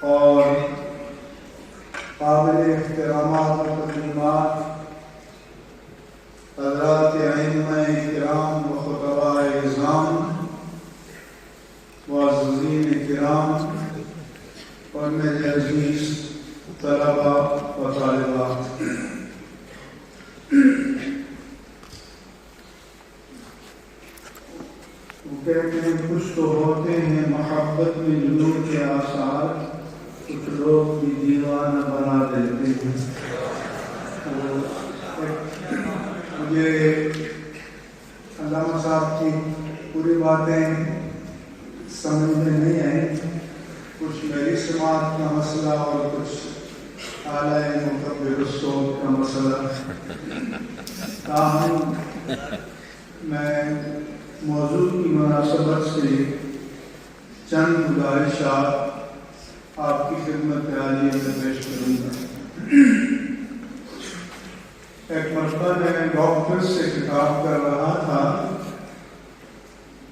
اور قابل احترامات و تقریبات حضرات ائمہ کرام و خطباء اعظام معززین کرام اور میرے عزیز طلباء و طالبات، کہتے ہیں کچھ تو ہوتے ہیں محبت میں جنون کے آثار، کچھ لوگ بھی دیوانہ بنا دیتے ہیں۔ مجھے علامہ صاحب کی پوری باتیں سمجھ میں نہیں آئیں، کچھ میری سماعت کا مسئلہ اور کچھ اعلیٰ مکبر الصوت کا مسئلہ، تاہم میں موضوع کی مناسبت سے چند گزارشات آپ کی خدمت عالیہ میں پیش کروں گا۔ ایک مرتبہ میں ڈاکٹر سے خطاب کر رہا تھا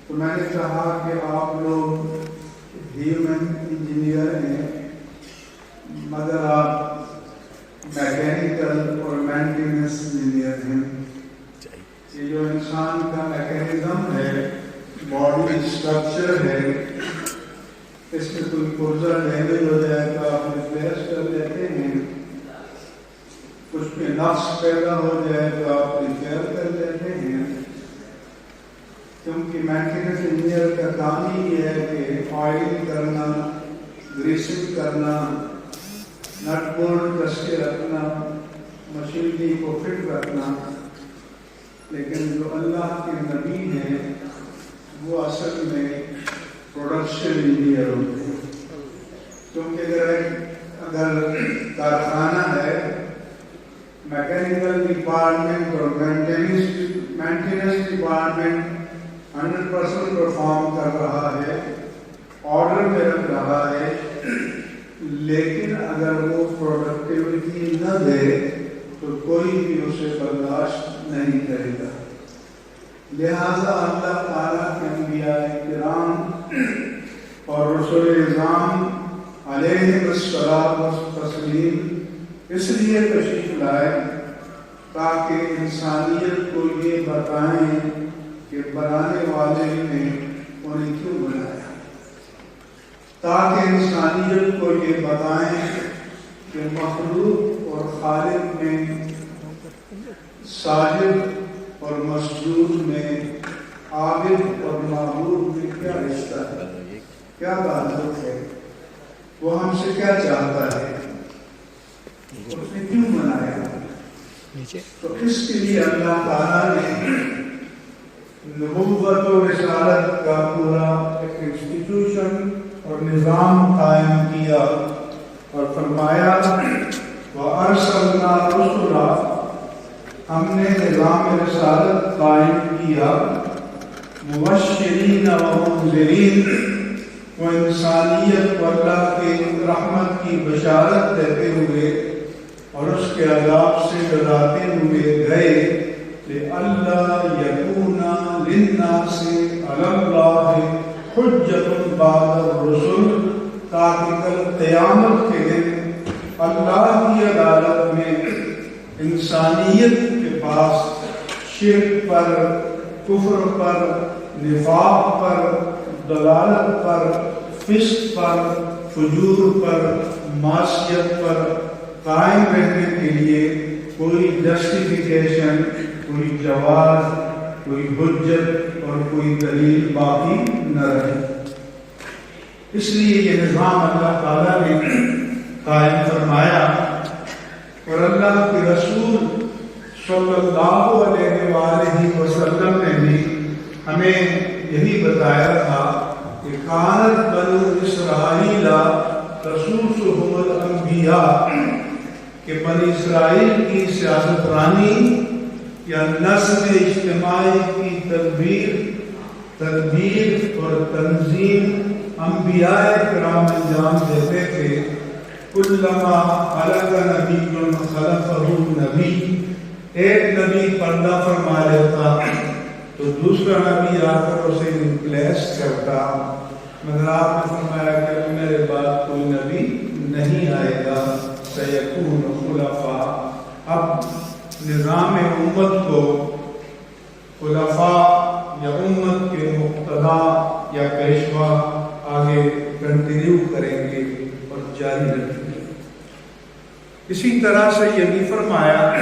تو میں نے کہا کہ آپ لوگ ہیومن انجینئر ہیں، مگر آپ میکینیکل اور مینٹیننس انجینئر ہیں۔ یہ جو انسان کا میکینزم ہے، باڈی اسٹرکچر ہے، اس میں کوئی پرزہ ڈیمیج ہو جائے تو آپ ریپلیس کر دیتے ہیں، کچھ میں نقص پیدا ہو جائے تو آپ ریپیئر کر دیتے ہیں، کیونکہ مینٹیننس انجینئر کا کام ہی یہ ہے کہ آئل کرنا، گریسنگ کرنا، نٹ بولٹ کس کے رکھنا، مشینری کو فٹ رکھنا۔ لیکن جو اللہ کے نبی ہیں وہ اصل میں پروڈکشن انجینئر ہوتے ہیں، کیونکہ اگر کارخانہ ہے، میکینیکل ڈپارٹمنٹ اور مینٹیننس ڈپارٹمنٹ 100% پرفارم کر رہا ہے، آرڈر میں رکھ رہا ہے، لیکن اگر وہ پروڈکٹیوٹی نہ دے تو کوئی بھی اسے برداشت نہیں کرے گا۔ لہذا اللہ تعالیٰ کے انبیاء کرام اور رسول اعظام علیہ الصلاۃ والتسلیم اس لیے تشریف لائے تاکہ انسانیت کو یہ بتائیں کہ بنانے والے نے انہیں کیوں بنایا، تاکہ انسانیت کو یہ بتائیں کہ مخلوق اور خالق میں، ساجد اور مسجود میں، عابد اور معبود میں کیا رشتہ ہے، کیا تعلق ہے، وہ ہم سے کیا چاہتا ہے، اس نے کیوں بنایا۔ تو اس کے لیے اللہ تعالیٰ نے نبوت و رسالت کا پورا ایک انسٹیٹیوشن اور نظام قائم کیا اور فرمایا وَأَرْسَلْنَا رُسُلًا، ہم نے نظام رسالت قائم کیا، مبشرین و منذرین، وہ انسانیت و اللہ کے رحمت کی بشارت دیتے ہوئے اور اس کے عذاب سے ڈراتے ہوئے گئے، لِأَلَّا يَكُونَ لِلنَّاسِ عَلَى اللَّهِ حُجَّةٌ بَعْدَ الرُّسُلِ، تاکہ کل قیامت کے دن اللہ کی عدالت میں انسانیت کے پاس شرک پر، کفر پر، نفاق پر، ضلالت پر، فسق پر، فجور پر، معصیت پر قائم رہنے کے لیے کوئی جسٹیفیکیشن، کوئی جواز، کوئی حجت اور کوئی دلیل باقی نہ رہے۔ اس لیے یہ نظام اللہ تعالیٰ نے قائم فرمایا، اور اللہ کے رسول صلی اللہ علیہ وآلہ وسلم نے بھی ہمیں یہی بتایا تھا کہ کانت بنو اسرائیل تسوسهم الانبیاء، کہ بنی اسرائیل کی سیاست رانی یا نسل اجتماعی کی تدبیر اور تنظیم انبیاء کرام انجام دیتے تھے۔ کلما خلق نبی خلفہ نبی، ایک نبی پردہ فرما لیتا تو دوسرا نبی آ کر اسے ریپلیس کرتا، مگر آپ نے فرمایا کہ میرے بعد کوئی نبی یکون خلفاء. اب نظام امت کو خلفاء یا امت کے مقتدا یا پیشوا آگے کنٹینیو کریں گے اور جاری رکھیں گے. اسی طرح سے یہ بھی فرمایا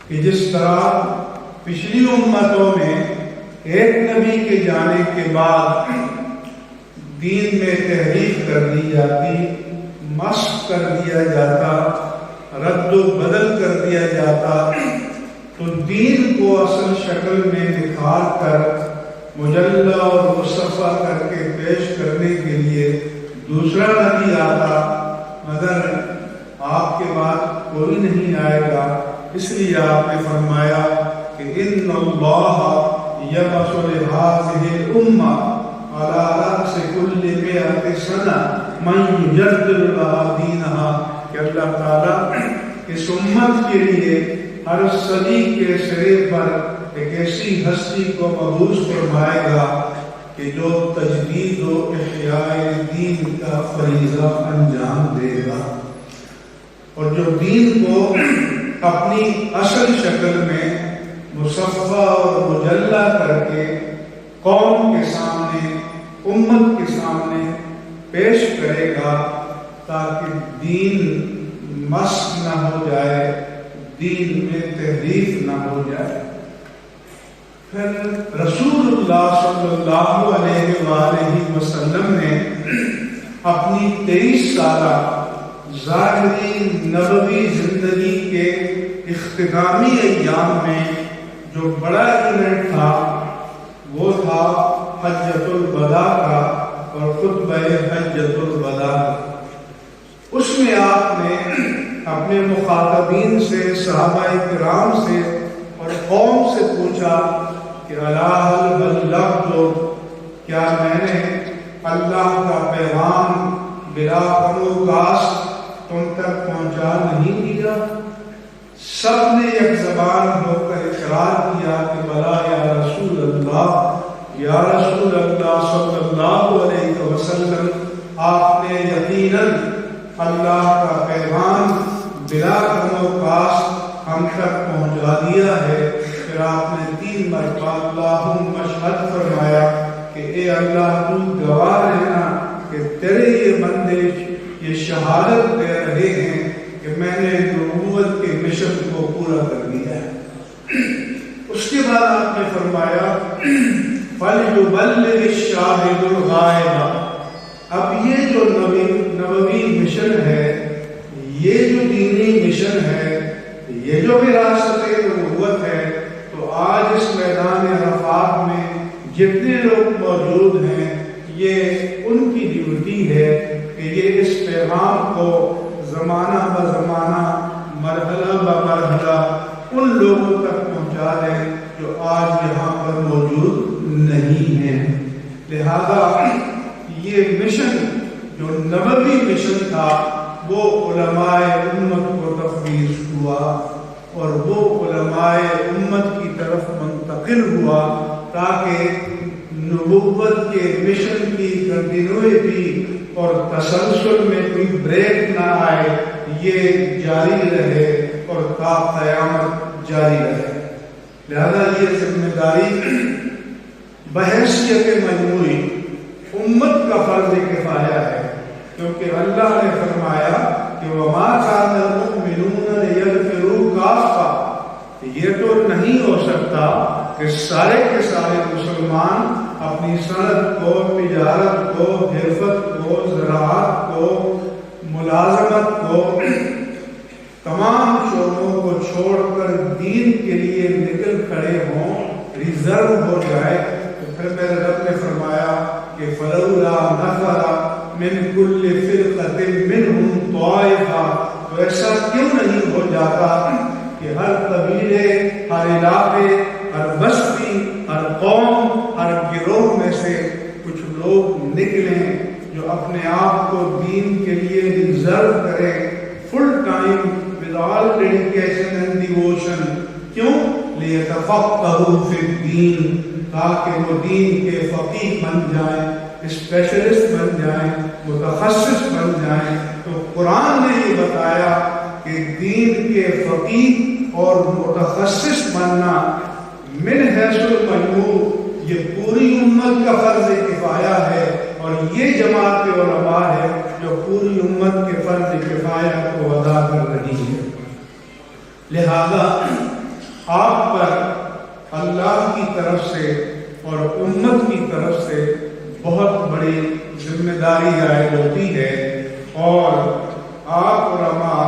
کہ جس طرح پچھلی امتوں میں ایک نبی کے جانے کے بعد دین میں تحریف کر دی جاتی، مسخ کر دیا جاتا، رد و بدل کر دیا جاتا، تو دین کو اصل شکل میں نکھار کر مجلہ اور مصفح کر کے پیش کرنے کے لیے دوسرا نبی آتا، مگر آپ کے بعد کوئی نہیں آئے گا. اس لیے آپ نے فرمایا کہ ان اللہ یبعث لہذہ الامہ علی رأس کل مئۃ سنہ من یجدد لہا دینہا، کہ اللہ تعالیٰ اس امت کے لیے ہر صدی کے سرے پر ایک ایسی ہستی کو مبعوث فرمائے گا کہ جو تجدید و احیاء دین کا فریضہ انجام دے گا، اور جو دین کو اپنی اصل شکل میں مصفح اور مجلہ کر کے قوم کے سامنے، امت کے سامنے پیش کرے گا تاکہ دین مسخ نہ ہو جائے، دین میں تحریف نہ ہو جائے. پھر رسول اللہ صلی اللہ علیہ وآلہ وسلم نے اپنی 23 سالہ ظاہری نبوی زندگی کے اختتامی ایام میں جو بڑا ایونٹ تھا وہ تھا حجۃ الوداع کا اور خطبہ حجۃ الوداع. اس میں آپ نے اپنے مخاطبین سے، صحابہ کرام سے اور قوم سے پوچھا کہ الا هل بلغت، کیا میں نے اللہ کا پیغام بلا کم و کاست تم تک پہنچا نہیں دیا؟ سب نے ایک زبان ہو کر اقرار کیا کہ بلا یا رسول اللہ، یا رسول اللہ صلی اللہ علیہ وسلم، آپ نے یقیناً اللہ کا پیغام بلا کم و کاست ہم تک پہنچا دیا ہے. پھر آپ نے 3 مرتبہ اللہم اشہد فرمایا کہ اے اللہ تو گواہ رہنا کہ تیرے یہ بندے یہ شہادت دے رہے ہیں کہ میں نے نبوت کے مشن کو پورا کر دیا ہے. اس کے بعد آپ نے فرمایا فَلْيُبَلِّغِ الشَّاهِدُ الْغَائِبَ. اب یہ جو نبوی مشن ہے، یہ جو دینی مشن ہے، یہ جو وراثت نبوت ہے، تو آج اس میدان عرفات میں جتنے لوگ موجود ہیں یہ ان کی ڈیوٹی ہے کہ یہ اس پیغام کو زمانہ بہ زمانہ، مرحلہ بہ مرحلہ ان لوگوں تک پہنچا دیں جو آج یہاں پر موجود نہیں ہیں. لہذا یہ مشن جو نبوی مشن تھا وہ علماء امت کو تفویض ہوا اور وہ علماء امت کی طرف منتقل ہوا تاکہ نبوت کے مشن کی کنٹینیوٹی اور تسلسل میں کوئی بریک نہ آئے، یہ جاری رہے اور تا قیامت جاری رہے. لہذا یہ ذمہ داری بحیثیت مجموعی امت کا فرض کفایہ ہے، کیونکہ اللہ نے فرمایا کہ وَمَا كَانَ الْمُؤْمِنُونَ لِيَنْفِرُوا كَافَّةً. یہ تو نہیں ہو سکتا کہ سارے کے سارے مسلمان اپنی صنعت کو، تجارت کو، حرفت کو، زراعت کو، ملازمت کو، تمام شعبوں کو چھوڑ کر دین کے لیے نکل کھڑے ہوں، ریزرو ہو جائے. تو پھر میرے رب نے فرمایا کہ فَلَوْلَا نَفَرَ مِنْ كُلِّ فِرْقَةٍ مِّنْهُمْ طَائِفَةٌ. تو ایسا کیوں نہیں ہو جاتا کہ ہر قبیلے، ہر علاقے، ہر بستی، ہر قوم، ہر گروہ میں سے کچھ لوگ نکلیں جو اپنے آپ کو دین کے لیے ریزرو کریں، full time with all dedication and devotion. کیوں؟ لِيَتَفَقَّهُوا فِي الدِّينِ، تاکہ وہ دین کے فقیہ بن جائیں، اسپیشلسٹ بن جائیں، متخصص بن جائیں. تو قرآن نے یہ بتایا کہ دین کے فقیہ اور متخصص بننا من حیث المجموع یہ پوری امت کا فرض کفایہ ہے، اور یہ جماعت علماء ہے جو پوری امت کے فرض کفایہ کو ادا کر رہی ہے۔ لہذا آپ پر اللہ کی طرف سے اور امت کی طرف سے بہت بڑی ذمہ داری عائد ہوتی ہے، اور آپ علماء،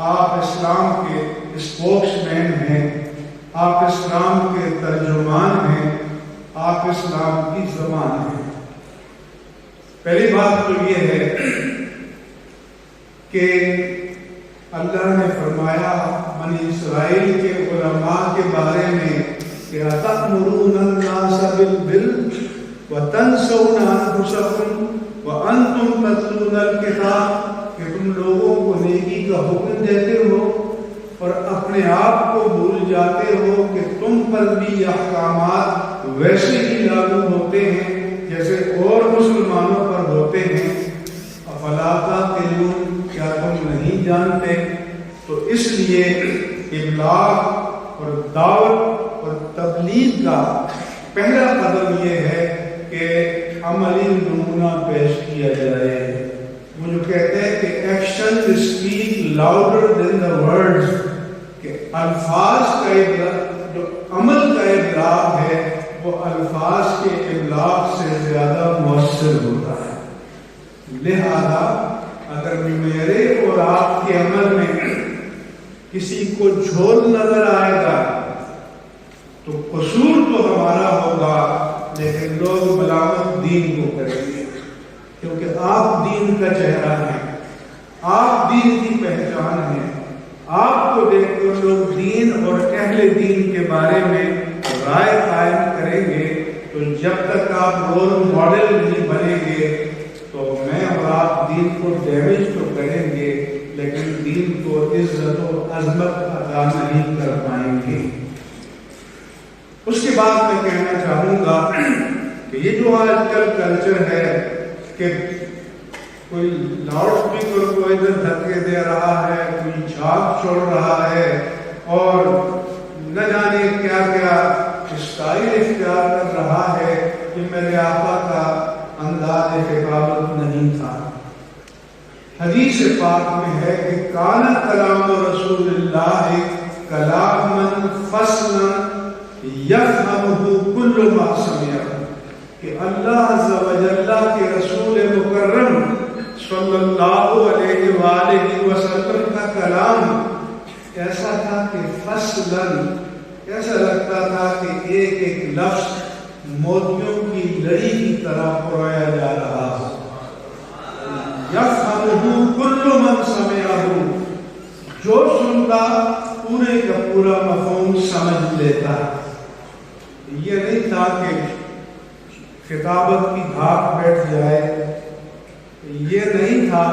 آپ اسلام کے اسپوکس مین ہیں، آپ اسلام کے ترجمان ہیں، آپ اسلام کی زبان ہیں۔ پہلی بات تو یہ ہے کہ اللہ نے فرمایا بنی اسرائیل کے علماء کے بارے میں کہ أَتَأْمُرُونَ النَّاسَ بِالْبِرِّ وَتَنْسَوْنَ أَنفُسَكُمْ وَأَنْتُمْ تَتْلُونَ الْكِتَابَ، کہ تم لوگوں کو نیکی کا حکم دیتے ہو اور اپنے آپ کو بھول جاتے ہو کہ تم پر بھی یہ احکامات ویسے ہی لاگو ہوتے ہیں جیسے اور مسلمانوں پر ہوتے ہیں۔ افلا تعقلون، کیا تم نہیں جانتے؟ تو اس لیے ابلاغ اور دعوت اور تبلیغ کا پہلا قدم یہ ہے کہ عملی نمونہ پیش کیا جائے۔ وہ جو کہتے ہیں کہ action speak louder than the words, کہ الفاظ کا جو عمل کا ابلاغ ہے وہ الفاظ کے ابلاغ سے زیادہ مؤثر ہوتا ہے۔ لہذا اگر میرے اور آپ کے عمل میں کسی کو جھول نظر آئے گا تو قصور تو ہمارا ہوگا، لیکن لوگ ملامت دین کو کریں گے، کیونکہ آپ دین کا چہرہ ہیں، آپ دین کی پہچان ہیں۔ آپ کو دیکھ کر لوگ دین اور اہل دین کے بارے میں رائے قائم کریں گے، تو جب تک آپ رول ماڈل نہیں بنیں گے تو میں اور آپ دین کو ڈیمیج تو کریں گے لیکن دین کو عزت و عظمت عطا نہیں کر پائیں گے۔ اس کے بعد میں کہنا چاہوں گا کہ یہ جو آج کل کلچر ہے کہ کوئی لاؤڈ اسپیکر کو ادھر دھکے دے رہا ہے، کوئی جھاگ چھوڑ رہا ہے، اور نہ جانے کیا کیا اسٹائل اختیار کر رہا ہے، یہ میرے آقا کا انداز خطابت نہیں تھا۔ حدیث پاک میں ہے کہ کان کلام رسول اللہ کلاما فصلا یفہمہ کل ما سمع، کہ اللہ عز و جل کے رسول مکرم صلی اللہ علیہ وآلہ وسلم کا کلام ایسا تھا کہ فصلاً، ایسا لگتا تھا کہ ایک ایک لفظ موتیوں کی لڑی کی طرح پرویا جا رہا ہے۔ یفہمہ کل من سمعہ، جو سنتا پورے کا پورا مفہوم سمجھ لیتا۔ یہ نہیں تھا کہ خطابت کی دھاک بیٹھ جائے، یہ نہیں تھا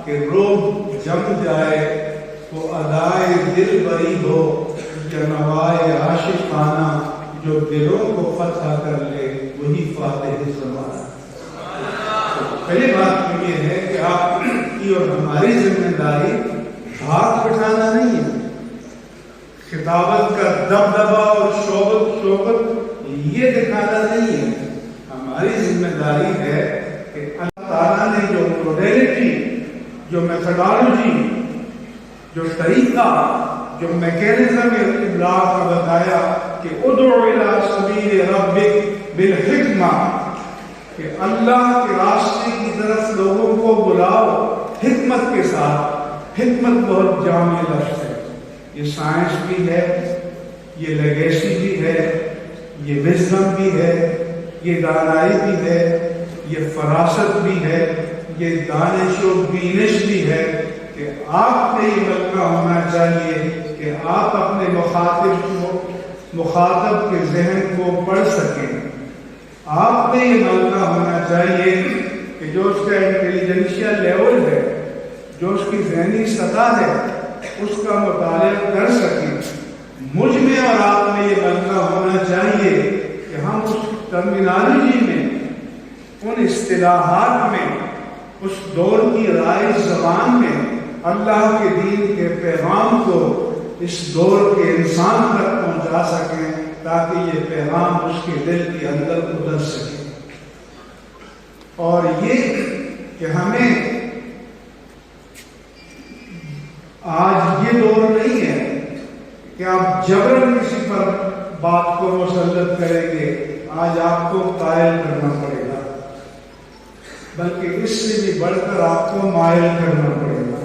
کہ روح جم جائے، وہ ادائے دل بری ہو یا نوائے عاشقانہ، جو دلوں کو فتح کر لے وہی فاتح زمانہ۔ پہلی بات تو یہ ہے کہ آپ کی اور ہماری ذمہ داری دھاک بٹھانا نہیں ہے، خطابت کا دبدبا اور شوقت یہ دکھانا نہیں ہے۔ ہماری ذمہ داری ہے کہ اللہ تعالیٰ نے جو موڈیلٹی، جو میتھڈالوجی، جو طریقہ، جو میکینزم ابلاغ کا بتایا کہ ادعو الی سبیل ربک بالحکمہ، کہ اللہ کے راستے کی طرف لوگوں کو بلاؤ حکمت کے ساتھ۔ حکمت بہت جامع لفظ ہے، یہ سائنس بھی ہے، یہ لیگیسی بھی ہے، یہ وزڈم بھی ہے، یہ دانائی بھی ہے، یہ فراست بھی ہے، یہ دانش و بینش بھی ہے، کہ آپ نے یہ ملکہ ہونا چاہیے کہ آپ اپنے مخاطب کے ذہن کو پڑھ سکیں۔ آپ نے یہ ملکہ ہونا چاہیے کہ جو اس کا انٹیلیجنشیا لیول ہے، جو اس کی ذہنی سطح ہے، اس کا مطالعہ کر سکیں۔ مجھ میں اور آپ میں یہ ملکہ ہونا چاہیے کہ ہم اس ٹرمینالوجی میں، ان اصطلاحات میں، اس دور کی رائج زبان میں اللہ کے دین کے پیغام کو اس دور کے انسان تک پہنچا سکیں، تاکہ یہ پیغام اس کے دل کے اندر اتر سکے۔ اور یہ کہ ہمیں آج یہ دور نہیں ہے کہ آپ جبرن کسی پر بات کو مسلط کریں گے، آج آپ کو قائل کرنا پڑے گا، بلکہ اس سے بھی بڑھ کر آپ کو مائل کرنا پڑے گا۔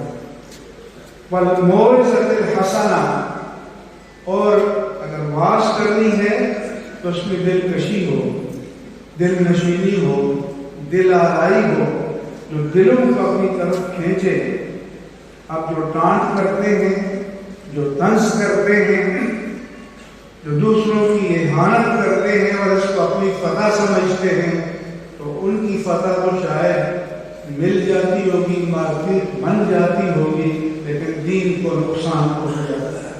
وَالْمَوْعِظَةِ الْحَسَنَةِ، اور اگر واز کرنی ہے تو اس میں دل کشی ہو، دل نشینی ہو، دل آرائی ہو، جو دلوں کو اپنی طرف کھینچے۔ آپ جو ڈانٹ کرتے ہیں، جو طنز کرتے ہیں، جو دوسروں کی اہانت کرتے ہیں اور اس کو اپنی فتح سمجھتے ہیں، تو ان کی فتح تو شاید مل جاتی ہوگی، مارکیٹ بن جاتی ہوگی، لیکن دین کو نقصان پہنچ جاتا ہے۔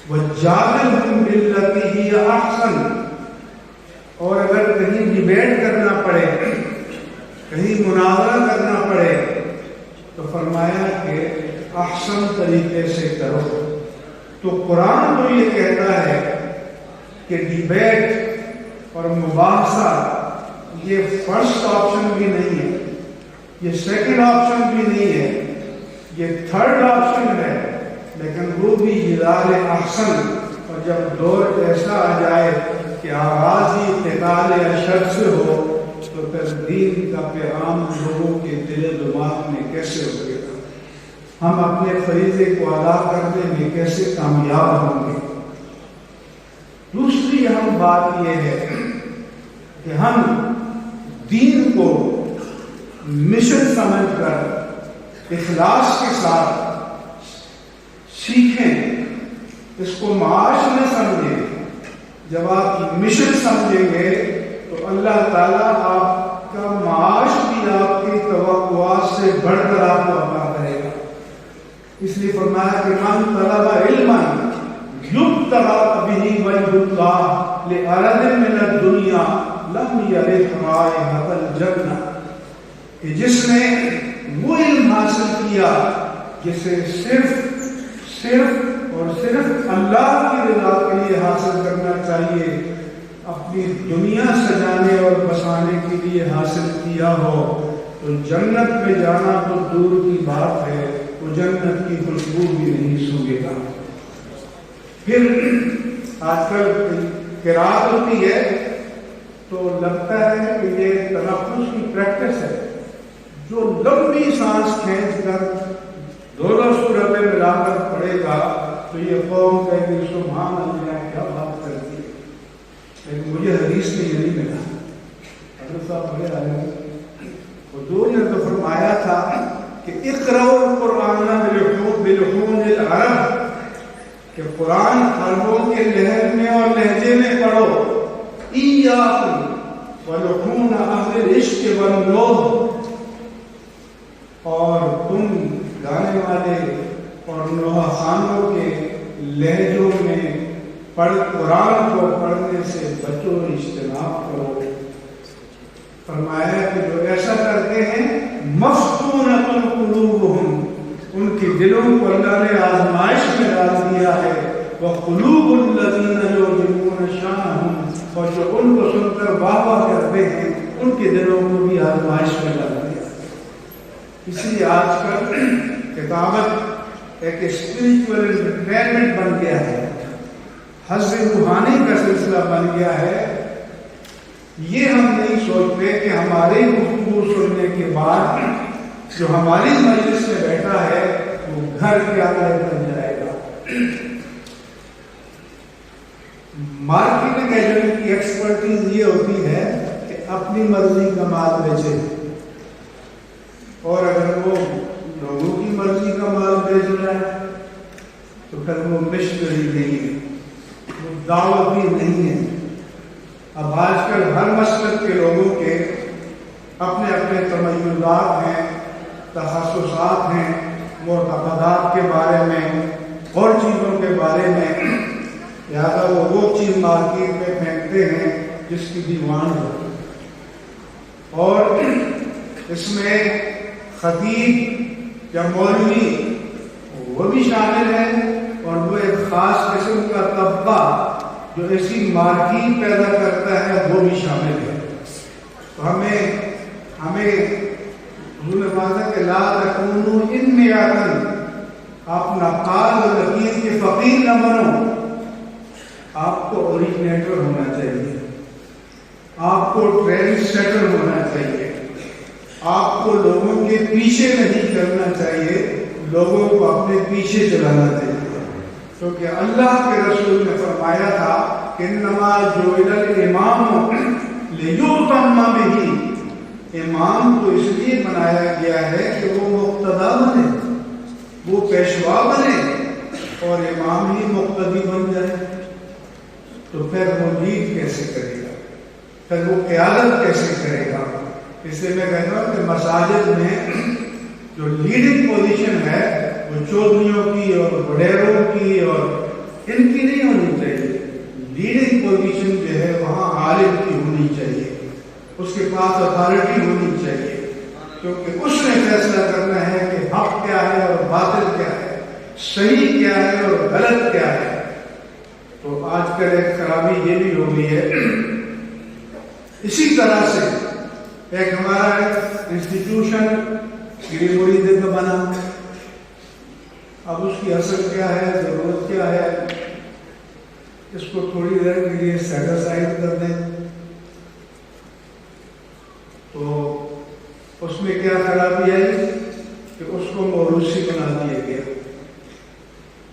وَجَادِلْهُم بِالَّتِي هِيَ أَحْسَنُ، اور اگر کہیں ڈیبیٹ کرنا پڑے، کہیں مناظرہ کرنا پڑے، تو فرمایا کہ احسن طریقے سے کرو۔ تو قرآن تو یہ کہتا ہے کہ ڈیبیٹ اور مباحثہ یہ فرسٹ آپشن بھی نہیں ہے، یہ سیکنڈ آپشن بھی نہیں ہے، یہ تھرڈ آپشن ہے، لیکن وہ بھی جدال احسن۔ اور جب دور ایسا آ جائے کہ آغاز ہی قتال اشد سے ہو، تو پھر دین کا پیغام لوگوں کے دل و دماغ میں کیسے ہوگا؟ ہم اپنے فریضے کو ادا کرنے میں کیسے کامیاب ہوں گے؟ دوسری اہم بات یہ ہے کہ ہم دین کو مشن سمجھ کر اخلاص کے ساتھ سیکھیں، اس کو معاش نہ سمجھیں۔ جب آپ مشن سمجھیں گے تو اللہ تعالیٰ آپ کا معاش بھی آپ کی توقعات سے بڑھ کر آپ کو عطا کرے گا۔ اس لیے فرمایا کہ من طلب علما یبتغى به وجه اللہ لأرض من الدنیا لم یرث رائحۃ الجنہ، کہ جس نے وہ علم حاصل کیا جسے صرف اللہ کی رضا کے لیے حاصل کرنا چاہیے، اپنی دنیا سجانے اور بسانے کے لیے حاصل کیا ہو، تو جنت میں جانا تو دور کی بات ہے، وہ جنت کی خوشبو بھی نہیں سونگے گا۔ پھر آج کل قرات ہوتی ہے تو لگتا ہے کہ یہ تنفس کی پریکٹس ہے، جو لمبی سانس کھینچ کر دونوں صورتیں ملا کر پڑے گا تو یہ قوم کہے گی سبحان اللہ، کیا بات کرتی ہے۔ لیکن مجھے حدیث میں یہ نہیں ملا، حضرت صاحب پڑھے آئے ہیں، حضور نے تو فرمایا تھا کہ اقرؤوا القرآن بلحون العرب، کہ قرآن عربوں کے لہر میں اور لہجے میں پڑھو۔ ایاکم ولحون اہل العشق والنوح، اور تم گانے والے اور نوحہ خانوں کے لہجوں میں قرآن کو پڑھنے سے بچو، اجتناب کرو۔ فرمایا کہ جو ایسا کرتے ہیں مفتونۃ قلوبہم، ان کے دلوں کو اللہ نے آزمائش میں ڈال دیا ہے، وقلوب الذین یعجبون شانہم، اور جو ان کو سن کر واہ واہ کرتے ہیں ان کے دلوں کو بھی آزمائش میں ڈال دیا۔ اس لیے آج کل کتابت ایک اسپریچول انٹرٹینمنٹ بن گیا ہے، حظ روحانی کا سلسلہ بن گیا ہے۔ یہ ہم نہیں سوچتے کہ ہماری گفتگو سننے کے بعد جو ہماری مجلس میں بیٹھا ہے وہ گھر کیا بن جائے گا۔ مارکیٹنگ ایجنٹ کی ایکسپرٹیز یہ ہوتی ہے کہ اپنی مرضی کا مال بیچے، اور اگر وہ لوگوں کی مرضی کا مال بیچ رہا ہے تو پھر وہ مشنری نہیں ہے، وہ دعوت بھی نہیں ہے۔ اب آج کل ہر مسلک کے لوگوں کے اپنے اپنے تمیزات ہیں، تخصصات ہیں، معتقدات کے بارے میں اور چیزوں کے بارے میں، لہٰذا وہ چیز مارکیٹ میں پھینکتے ہیں جس کی ڈیمانڈ ہو، اور اس میں خطیب یا مولوی وہ بھی شامل ہے، اور وہ ایک خاص قسم کا طبقہ جو ایسی مارکیٹ پیدا کرتا ہے وہ بھی شامل ہے۔ تو ہمیں حضور نے فرمایا کہ لا تکونوا انمیاتن، آپ نقال و لکیر کے فقیر نہ بنو، آپ کو اوریجنیٹر ہونا چاہیے، آپ کو ٹرینڈ سیٹر ہونا چاہیے، آپ کو لوگوں کے پیچھے نہیں کرنا چاہیے، لوگوں کو اپنے پیچھے چلانا چاہیے، کیونکہ اللہ کے رسول نے فرمایا تھا کہ انما جعل الامام لیؤتم بہ، امام تو اس لیے بنایا گیا ہے کہ وہ مقتدا بنے، وہ پیشوا بنے، اور امام ہی مقتدی بن جائے تو پھر وہ لیڈ کیسے کرے گا، پھر وہ قیادت کیسے کرے گا؟ اس لیے میں کہتا ہوں کہ مساجد میں جو لیڈنگ پوزیشن ہے وہ چودھریوں کی اور وڈیروں کی اور ان کی نہیں ہونی چاہیے، لیڈنگ پوزیشن جو ہے وہاں عالم کی ہونی چاہیے، اس کے پاس اتھارٹی ہونی چاہیے، کیونکہ اس نے فیصلہ کرنا ہے کہ حق کیا ہے اور باطل کیا ہے، صحیح کیا ہے اور غلط کیا ہے۔ تو آج کل ایک خرابی یہ بھی ہو گئی ہے، اسی طرح سے ایک ہمارا انسٹیٹیوشن پیر مرید کا بنا، اب اس کی اصل کیا ہے، ضرورت کیا ہے، اس کو تھوڑی دیر کے لیے سیٹسائز کر دیں تو اس میں کیا خرابی ہے کہ اس کو موروثی بنا دیا گیا۔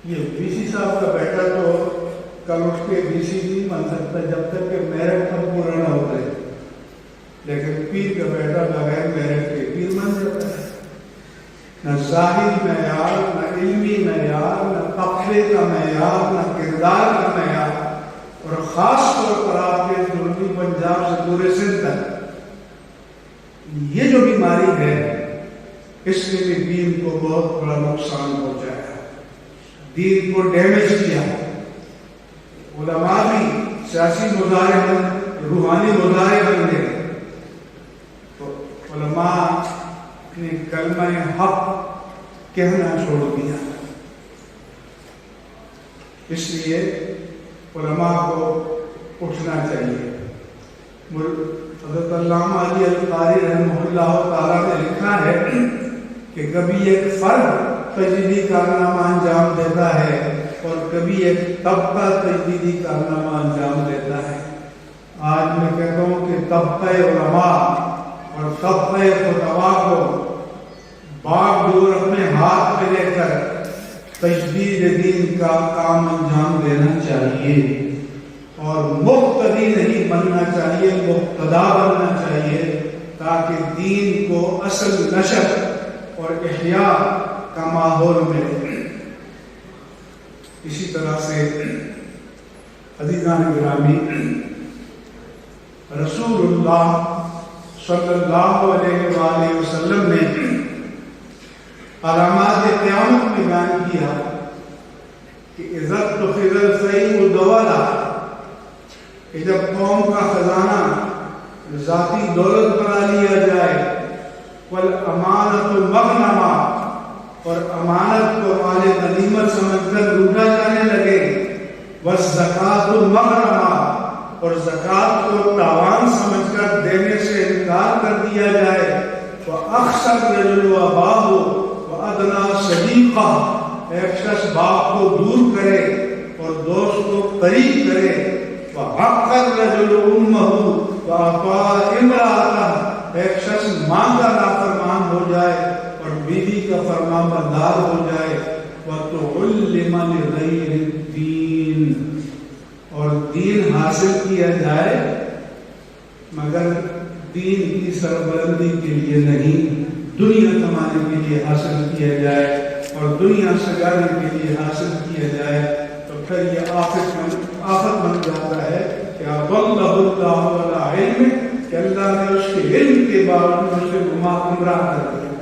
یہ وی سی صاحب کا بیٹا تو کل اٹھ کے وی سی نہیں بن سکتا جب تک کہ میرٹ پر پورا نہ ہو جائے، لیکن پیر کا بیٹا بغیر میرٹ کے پیر بن جاتا ہے۔ نہ ظاہری معیار، نہ علمی معیار، نہ تقوی کا معیار، نہ کردار کا معیار، اور خاص طور پر آپ کے جنوبی پنجاب سے پورے سندھ تک یہ جو بیماری ہے، اس نے بھی دین کو بہت بڑا نقصان پہنچایا، دین کو ڈیمیج کیا۔ علماء بھی سیاسی مظاہرے بن، روحانی مظاہرے بن گئے، تو علماء نے کلمہ حق کہنا چھوڑ دیا۔ اس لیے علماء کو اٹھنا چاہیے۔ حضرت علامہ علی القاری رحمہ اللہ تعالیٰ نے لکھا ہے کہ کبھی ایک فرد تجدیدی کارنامہ انجام دیتا ہے اور کبھی ایک طبقہ تجدیدی کارنامہ انجام دیتا ہے۔ آج میں کہتا ہوں کہ طبقہ علماء اور طبقہ فتوا کو باغ دور اپنے ہاتھ میں لے کر تجدید دین کا کام انجام دینا چاہیے، اور مقتدی نہیں بننا چاہیے، مقتدا بننا چاہیے، تاکہ دین کو اصل نشر اور احیاء کا ماحول ملے۔ اسی طرح سے عزیزان گرامی، رسول اللہ صلی اللہ علیہ وآلہ وسلم نے علامات قیامت میں بیان کیا کہ عزت تو فضل صحیح دولا، کہ جب قوم کا خزانہ ذاتی دولت بنا لیا جائے، والامانت مغنما، اور امانت کو مال غنیمت سمجھ کر لوٹا جانے لگے، والزکات مغرما، اور زکات کو تاوان سمجھ کر دینے سے انکار کر دیا جائے، وَأَخْشَى الرَّجُلُ أَبَاهُ وَأَدْنَى صَدِيقَهُ، ایک شخص باپ کو دور کرے اور دوست کو قریب کرے، وَحَقَّ الرَّجُلُ أُمَّهُ وَأَطَاعَ امْرَأَتَهُ، ایک شخص ماں کا نافرمان ہو جائے اور بیوی کا فرمان بردار ہو جائے، وَتُعُلِّمَ لِغَيْرِ الدِّينِ، اور دین حاصل کیا جائے مگر دین کی سربلندی کے لیے نہیں، دنیا کمانے کے لیے حاصل کیا جائے اور دنیا سجانے کے لیے حاصل کیا جائے، تو پھر یہ آفت بن جاتا ہے کہ وَاللَّهُ اللَّهُ عَلَىٰ عِلْمِ، کہ اللہ نے اس کے علم کے باوجود اسے گمراہ کر دیا۔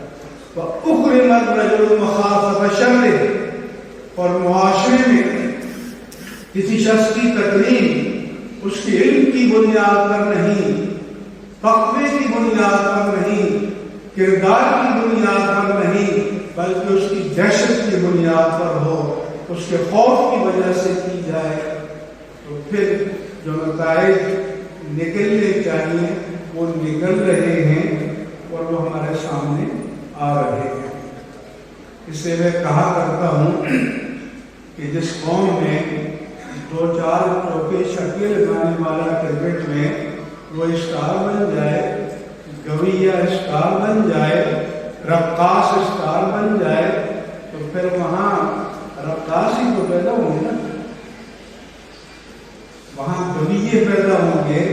وَأُكْرِمَ الرَّجُلُ مَخَافَةَ شَرِّهِ، اور معاشرے میں کسی شخص کی تکریم اس کے علم کی بنیاد پر نہیں، تقوی کی بنیاد پر نہیں، کردار کی بنیاد پر نہیں بلکہ اس کی دہشت کی بنیاد پر ہو، اس کے خوف کی وجہ سے کی جائے، تو پھر جو نتائج نکلنے چاہیے وہ نکل رہے ہیں اور وہ ہمارے سامنے آ رہے ہیں۔ اس سے میں کہا کرتا ہوں کہ جس قوم میں 2-4 چوکے چھکے لگانے والا کرکٹ میں وہ اسٹار بن جائے، گویا اسٹار بن جائے، رقاص اسٹار بن جائے، تو پھر وہاں رقاص ہی تو پیدا ہوں گے، وہاں گویے پیدا ہوں گے۔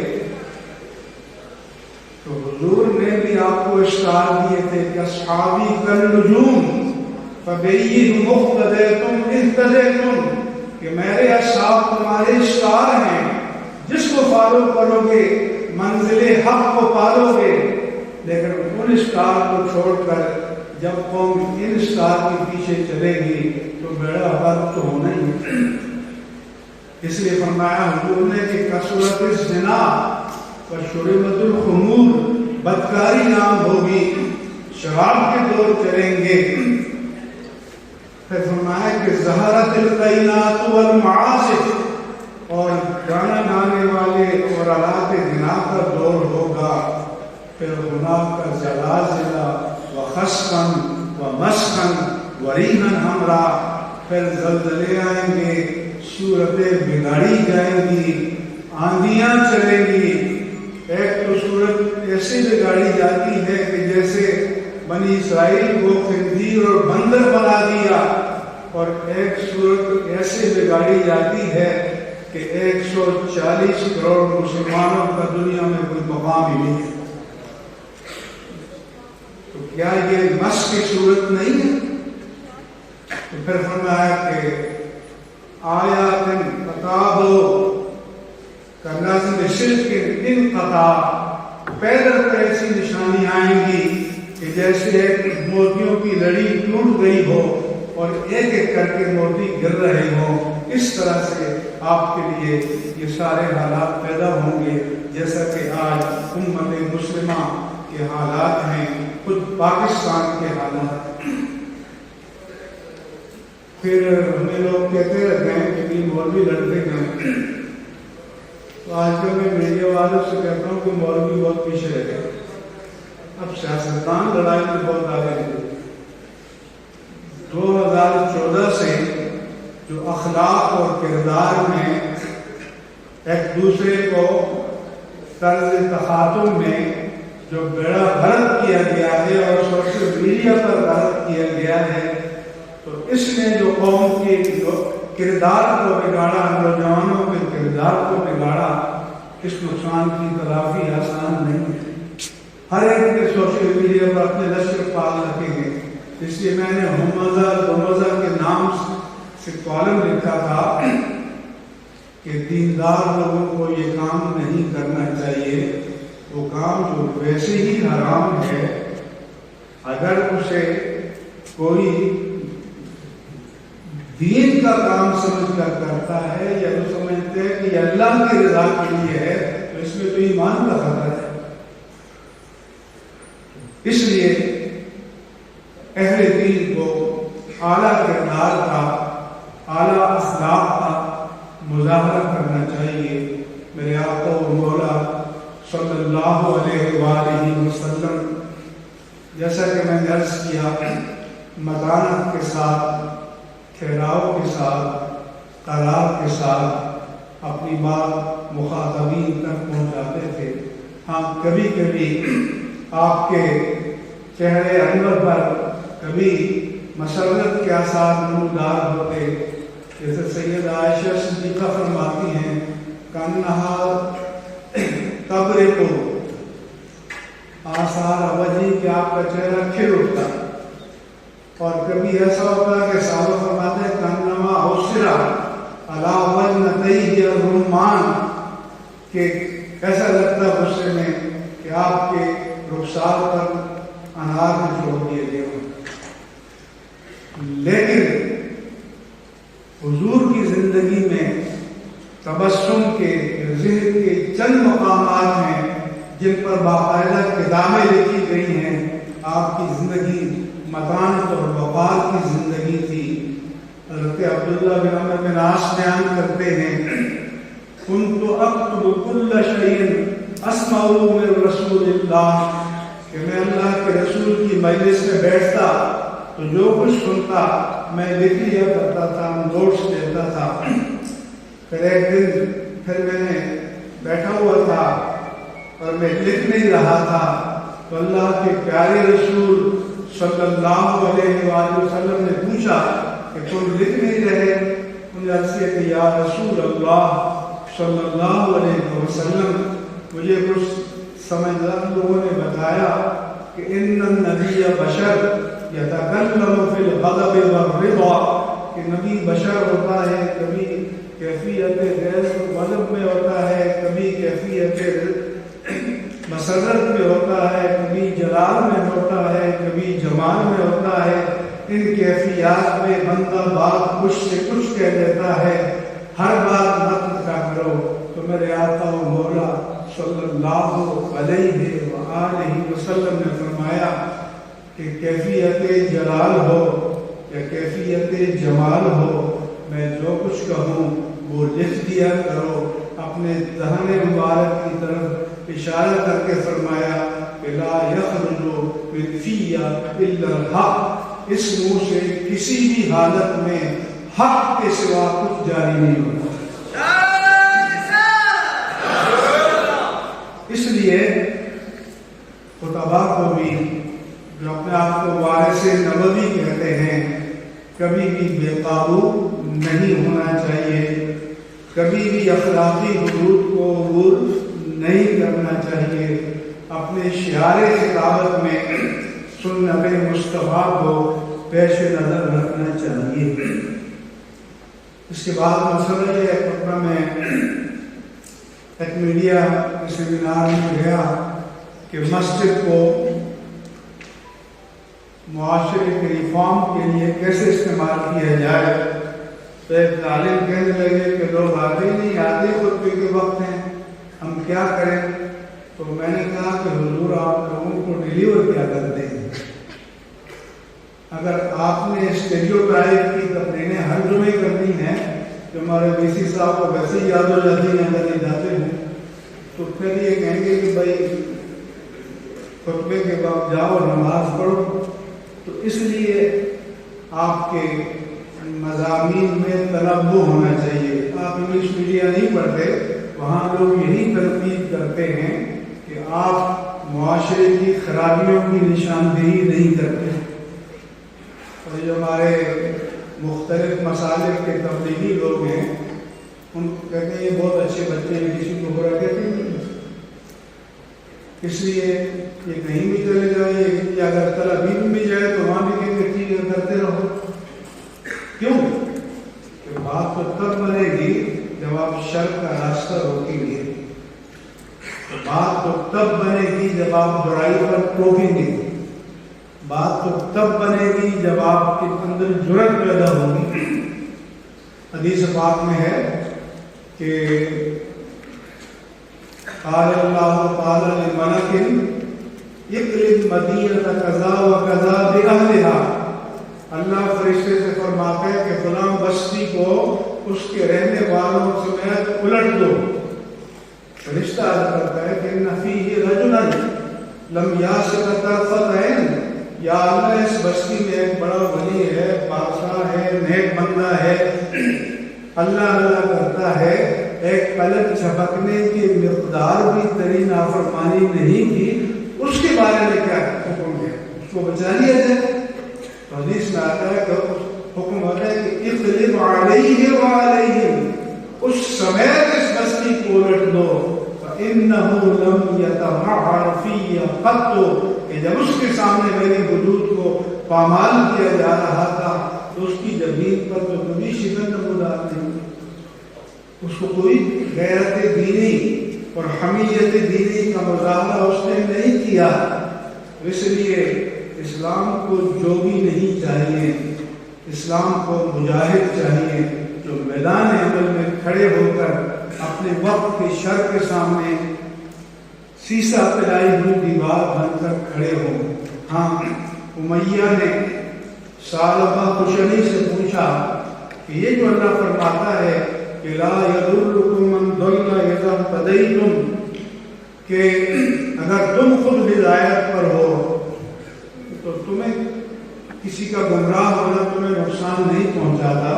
تو حضور نے بھی آپ کو اسٹار دیے تھے کہ اصحابی کالنجوم فبأيهم مقتديتم اهتديتم، کہ میرے اصحاب تمہارے اسٹار ہیں، جس کو فالو کرو گے منزل حق کو پالو گے۔ لیکن ان اسٹار کو چھوڑ کر جب قوم ان اسٹار کے پیچھے چلے گی تو بیڑا غرق تو ہونا ہی ہے۔ اس لیے فرمایا حضور نے کہ کثرت الزنا وشربت الخمور، بدکاری نام ہوگی، شراب کے دور چلیں گے۔ پھر فرمایا کہ ظہرت القینات والمعاصف، اور گانا گانے والے اور آلات غنا کا دور ہوگا۔ پھر غنا کا زلازلہ وخسفاً ومسخاً وریحاً حمرا، پھر زلزلے آئیں گے، صورتیں بگاڑی جائیں گی، آندیاں چلیں گی۔ ایک تو صورت ایسی بگاڑی جاتی ہے کہ جیسے بنی اسرائیل کو خنزیر اور بندر بنا دیا، اور ایک صورت ایسے بگاڑی جاتی ہے کہ 140 کروڑ مسلمانوں کا دنیا میں کوئی مقام ہی نہیں ہے۔ تو کیا یہ مس کی صورت نہیں ہے؟ تو پھر فرمایا کہ آیات فتابو کنازل شرک انقطاع، پیدل پہ ایسی نشانی آئیں گی کہ جیسے ایک موتیوں کی لڑی ٹوٹ گئی ہو اور ایک ایک کر کے موتی گر رہے ہوں، اس طرح سے آپ کے لیے یہ سارے حالات پیدا ہوں گے جیسا کہ آج امت مسلمہ کے حالات ہیں، خود پاکستان کے حالات۔ پھر ہمیں لوگ کہتے رہتے ہیں کہ بھی مولوی لڑتے ہیں، تو آج کل میں میڈیا والوں سے کہتا ہوں کہ مولوی بہت پیچھے رہ گئے، اب سیاستدان لڑائی میں بہت آگے نکلے۔ 2014 سے جو اخلاق اور کردار میں ایک دوسرے کو طرز تخاطب میں جو بیڑا غرق کیا گیا ہے اور سوشل میڈیا پر غرق کیا گیا ہے، تو اس نے جو قوم کے کردار کو بگاڑا، نوجوانوں کے کردار کو بگاڑا، اس نقصان کی تلافی آسان نہیں ہے۔ ہر ایک کے سوشل میڈیا پر اپنے لشکر پال رکھیں گے۔ اس لیے میں نے ہمزہ دومزہ کے نام سے کالم لکھا تھا کہ دیندار لوگوں کو یہ کام نہیں کرنا چاہیے، وہ کام جو ویسے ہی حرام ہے، اگر اسے کوئی دین کا کام سمجھ کر کرتا ہے یا وہ سمجھتے ہیں کہ یہ اللہ کی رضا کے لیے ہے، تو اس میں تو ایمان کا خطرہ ہے۔ اس لیے اہل دین کو اعلیٰ کردار کا، اعلیٰ اخلاق کا مظاہرہ کرنا چاہیے۔ میرے آقا و مولا صلی اللہ علیہ وآلہ وسلم، جیسا کہ میں نے عرض کیا، متانت کے ساتھ، ٹھہراؤ کے ساتھ، قرار کے ساتھ اپنی بات مخاطبین تک پہنچاتے تھے۔ ہاں کبھی کبھی آپ کے چہرے انور پر کبھی مسرت کے آثار نمودار ہوتے، جیسے سید عائشہ صدیقہ فرماتی ہیں کانہا قبر کو آثار وجہ کہ آپ کا چہرہ کھل اٹھتا، اور کبھی ایسا ہوتا کہ صحابہ فرماتے ہیں کانما حسرا علی وجنتیہ الرمان، کہ ایسا لگتا غصے میں کہ آپ کے رخسار پر انہار میں چھوڑ دیے گئے ہوں۔ لیکن حضور کی زندگی میں تبسم کے ذہن کے چند مقامات ہیں جن پر باقاعدہ کتابیں لکھی گئی ہیں۔ آپ کی زندگی متانت اور وقار کی زندگی تھی۔ حضرت عبداللہ بن عمرو بن عاص بیان کرتے ہیں كنت اكتب كل شيء اسمعه من رسول اللہ، کہ میں اللہ کے رسول کی مجلس میں بیٹھتا تو جو کچھ سنتا میں لکھ لیا کرتا تھا، نوٹس لیتا تھا۔ پھر ایک دن پھر میں نے بیٹھا ہوا تھا اور میں لکھ نہیں رہا تھا تو اللہ کے پیارے رسول صلی اللہ علیہ وآلہ وسلم نے پوچھا کہ تم لکھ نہیں رہے؟ انہوں نے عرض کیا کہ یا رسول اللہ صلی اللہ علیہ وسلم، مجھے کچھ سمجھدار لوگوں نے بتایا کہ ان النبی بشر یتکلم فی الغضب والرضا، کہ نبی بشر ہوتا ہے، کبھی کیفیت غیظ و غضب میں ہوتا ہے، کبھی کیفیت مسرت میں ہوتا ہے، کبھی جلال میں ہوتا ہے، کبھی جمال میں ہوتا ہے۔ ان کیفیات میں بندہ بات کچھ سے کچھ کہہ دیتا ہے، ہر بات مت کا کرو۔ تو میرے آقا و مولا صلی اللہ علیہ وآلہ وسلم نے فرمایا کہ کیفیت جلال ہو یا کیفیت جمال ہو، میں جو کچھ کہوں وہ لکھ دیا کرو۔ اپنے دہن مبارک کی طرف اشارہ کر کے فرمایا کہ لا یخرج من فی الا الحق، اس منہ سے کسی بھی حالت میں حق کے سوا کچھ جاری نہیں ہوتا۔ اس لیے خطبہ کو بھی جو اپنے آپ کو وارث نبوی کہتے ہیں کبھی بھی بے قابو نہیں ہونا چاہیے، کبھی بھی اخلاقی حدود کو عبور نہیں کرنا چاہیے، اپنے شعار خطابت میں سنت مصطفیٰ کو پیش نظر رکھنا چاہیے۔ اس کے بعد مسئلہ یہ ہے، پٹنہ میں ایک میڈیا سیمینار میں گیا کہ مسجد کو معاشرے کے ریفارم کے لیے کیسے استعمال کیا جائے۔ تو ایک طالب کہنے لگے کہ لوگ آتے نہیں آتے، خطبے کے وقت ہیں، ہم کیا کریں؟ تو میں نے کہا کہ حضور آپ لوگوں کو ڈیلیور کیا کرتے ہیں؟ اگر آپ نے اسٹیریوٹائپ کی تقریریں ہر جمعے کرنی ہیں کہ ہمارے ڈی سی صاحب کو ویسے ہی یاد ہو جاتی ہیں اگر نہیں جاتے ہیں، تو پھر یہ کہیں گے کہ بھائی خطبے کے بعد جاؤ نماز پڑھو۔ تو اس لیے آپ کے مضامین میں تنوع ہونا چاہیے۔ آپ انگلش میڈیا نہیں پڑھتے، وہاں لوگ یہی ترتیب کرتے ہیں کہ آپ معاشرے کی خرابیوں کی نشاندہی نہیں کرتے۔ اور جو ہمارے مختلف مسالک کے تبلیغی لوگ ہیں ان کو کہتے ہیں یہ بہت اچھے بچے ہیں، کسی کو برا کہتے ہیں، اس لیے یہ کہیں بھی چلے جائے، یا اگر تربیت میں جائے تو وہاں بھی کہیں گے ٹھیک ہے کرتے رہو۔ کیوں کہ بات تو تب بنے گی جب آپ شر کا راستہ روکیں گے، بات تو تب بنے گی جب آپ برائی پر ٹوکیں گے، بات تو تب بنے گی جب آپ کے اندر جرأت پیدا ہوگی۔ حدیث پاک میں ہے کہ قال اللہ تعالی لملک اقلب مدینہ کذا و کذا بأہلہا، اللہ فرشتے سے فرماتے ہیں کہ فلاں بستی کو اس کے رہنے والوں سمیت الٹ دو۔ فرشتہ عرض کرتا ہے کہ ان فیہ رجلا لم یاسق طرفۃ عین، یا اللہ اس بستی میں ایک بڑا ولی ہے، بادشاہ ہے، نیک بندہ ہے، اللہ اللہ کرتا ہے، ایک پلک جھپکنے کی مقدار بھی تری نافرمانی نہیں کی، اس کے بارے میں کیا حکم ہے؟ اس کو بچا لیا جائے۔ تو حدیث میں آتا ہے کہ حکم ہوتا ہے کہ اقلب علیہ وعلیہم، اس سمیت اس بستی کو الٹ دو، فإنہ لم یتمعر فی قط، کہ جب اس کے سامنے میرے وجود کو پامال کیا جا رہا تھا تو اس کی زمین پر تو کبھی شکن نمودار نہیں، اس کو کوئی غیرت دینی اور حمیت دینی کا مظاہرہ اس نے نہیں کیا۔ اس لیے اسلام کو جوگی نہیں چاہیے، اسلام کو مجاہد چاہیے جو میدان عمل میں کھڑے ہو کر اپنے وقت کے شر کے سامنے سیسا پلائی ہوئی دیوار بن کر کھڑے ہوں۔ ہاں امیہ نے ثعلبہ خشنی سے پوچھا کہ یہ جو اللہ فرماتا ہے کہ لا یضرکم من ضل اذا اهتدیتم، کہ اگر تم خود ہدایت پر ہو تو تمہیں کسی کا گمراہ ہونا تمہیں نقصان نہیں پہنچاتا،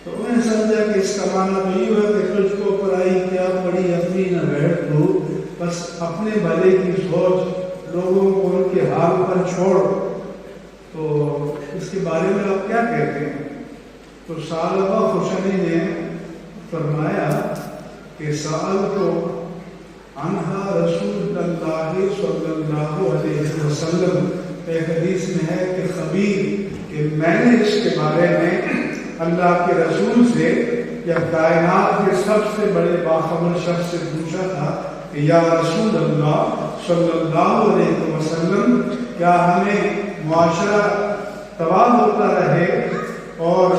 تو انہیں سمجھا کہ اس کا معنی تو یہ ہے کہ تجھ کو پڑھائی کیا پڑھی اپنی نہ بیٹھ تو بس اپنے بھلے کی سوچ، لوگوں کو ان کے حال پر چھوڑ، تو اس کے بارے میں آپ کیا کہتے ہیں؟ تو ثعلبہ خشنی نے فرمایا کہ سألتُ عنہا رسول اللہ صلی اللہ علیہ وسلم، ایک حدیث میں ہے کہ خبیر کہ میں نے اس کے بارے میں اللہ کے رسول سے یا کائنات کے سب سے بڑے باخبر شخص سے پوچھا تھا کہ یا رسول اللہ صلی اللہ علیہ وسلم، کیا ہمیں معاشرہ تباہ ہوتا رہے اور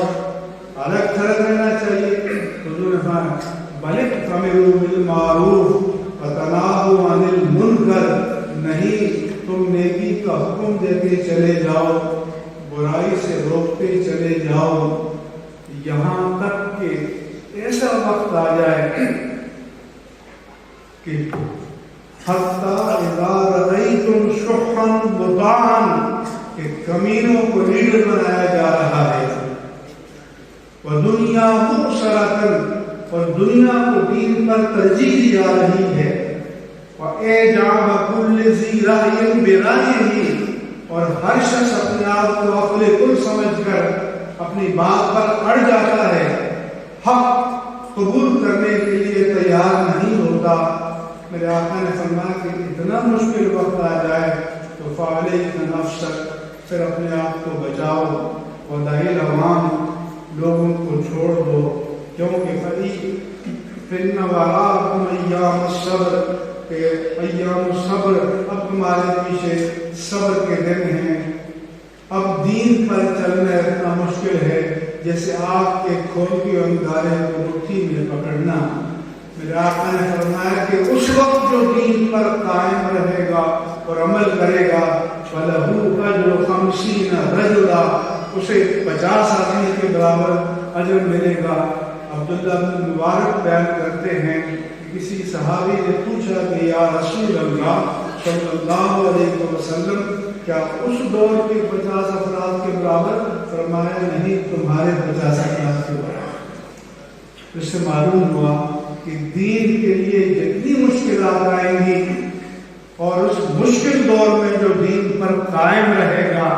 الگ تھلگ رہنا چاہیے؟ حضور نے فرمایا بل اعتمروا بالمعروف وتناہوا عن المنکر، نہیں تم نیکی کا حکم دیتے چلے جاؤ، برائی سے روکتے چلے جاؤ، یہاں تک کہ ایسا وقت آ جائے کہ حتی اذا رأیتم شحا مطاعا، کہ کمینوں کو لیڈر بنایا جا رہا ہے، وَدُنْيَا مُبْصَرَةً، اور دنیا کو دین پر ترجیح دی جا رہی ہے، وَإِعْجَابَ كُلِّ ذِي رَأْيٍ بِرَأْيِهِ، اور ہر شخص اپنے آپ کو عقل کل سمجھ کر اپنی بات پر اڑ جاتا ہے، حق قبول کرنے کے لیے تیار نہیں ہوتا۔ میرے آقا نے فرمایا کہ اتنا مشکل وقت آ جائے تو فَعَلَيْكَ نَفْسَكَ، پھر اپنے آپ کو بچاؤ، وَدَعِ الْعَوَامَ، لوگوں کو چھوڑ دو، کیونکہ فِإِنَّ وَرَاءَكُمْ أَيَّامَ الصَّبْرِ، کہ ایام الصبر، اب تمہارے پیچھے صبر کے دن ہیں، اب دین پر چلنا اتنا مشکل ہے جیسے آگ کے کھولتی انگارے کو مٹھی میں پکڑنا۔ میرے آقا نے فرمایا کہ اس وقت جو دین پر قائم رہے گا اور عمل کرے گا، فَلَهُ أَجْرُ 50 رَجُلًا، اسے 50 آدمی کے برابر اجر ملے گا۔ عبداللہ بن مبارک بیان کرتے ہیں کہ کسی صحابی نے پوچھا کہ یا رسول اللہ صلی اللہ علیہ وسلم، کیا اس دور کے 50 افراد کے برابر؟ فرمایا نہیں، تمہارے 50 افراد کے برابر۔ اس سے معلوم ہوا کہ دین کے لیے جتنی مشکلات آئیں گی اور اس مشکل دور میں جو دین پر قائم رہے گا